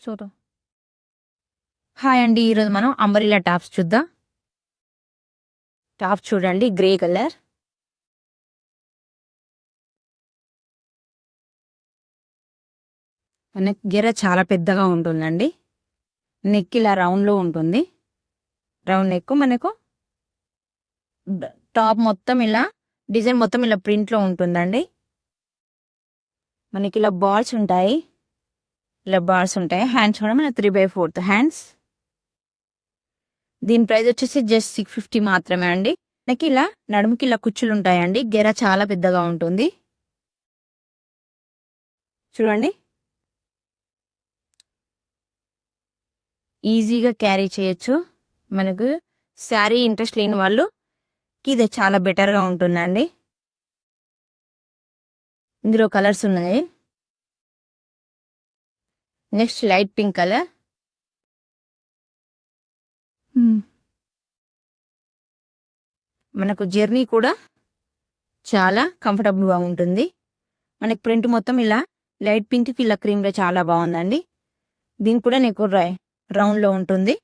చూద్దాం. హాయ్ అండి. ఈరోజు మనం అంబ్రెల్లా టాప్స్ చూద్దాం. టాప్ చూడండి, గ్రే కలర్. మనకి గెర చాలా పెద్దగా ఉంటుందండి. నెక్ ఇలా రౌండ్లో ఉంటుంది. Round neck. మనకు టాప్ మొత్తం ఇలా డిజైన్ మొత్తం ఇలా ప్రింట్లో ఉంటుందండి. మనకి ఇలా బాల్స్ ఉంటాయి. హ్యాండ్స్ కూడా మన 3/4 హ్యాండ్స్. దీని ప్రైస్ వచ్చేసి జస్ట్ 650 మాత్రమే అండి. మనకి ఇలా నడుముకి ఇలా కుచ్చులు ఉంటాయండి. గెర చాలా పెద్దగా ఉంటుంది. చూడండి, ఈజీగా క్యారీ చేయొచ్చు. మనకు శారీ ఇంట్రెస్ట్ లేని వాళ్ళకి ఇది చాలా బెటర్గా ఉంటుందండి. ఇందులో కలర్స్ ఉన్నాయి. Next light pink colour. మనకు జర్నీ కూడా చాలా కంఫర్టబుల్గా ఉంటుంది. మనకి ప్రింట్ మొత్తం ఇలా లైట్ పింక్కి ఇలా క్రీమ్గా చాలా బాగుందండి. దీనికి కూడా నీకు రౌండ్లో ఉంటుంది.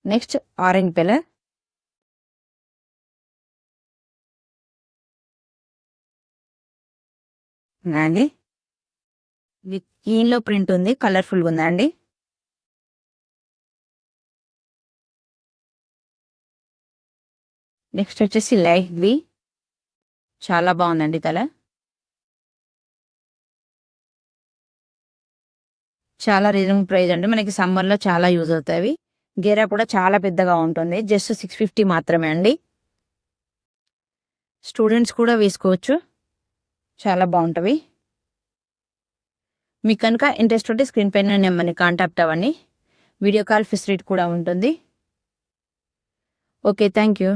Next orange colour. అండి దీనిలో ప్రింట్ ఉంది, కలర్ఫుల్గా ఉందండి. నెక్స్ట్ వచ్చేసి లైట్ గ్రీ. చాలా బాగుందండి కలర్. చాలా రీజనబుల్ ప్రైస్ అండి. మనకి సమ్మర్లో చాలా యూజ్ అవుతాయి. గేరా కూడా చాలా పెద్దగా ఉంటుంది. జస్ట్ 650 మాత్రమే అండి. స్టూడెంట్స్ కూడా వేసుకోవచ్చు, చాలా బాగుంటుంది. మీకు కనుక ఇంట్రెస్ట్ ఉంటే స్క్రీన్ పైన నెంబర్ని కాంటాక్ట్ అవ్వండి. వీడియో కాల్ ఫెసిలిటీ కూడా ఉంటుంది. Okay, thank you.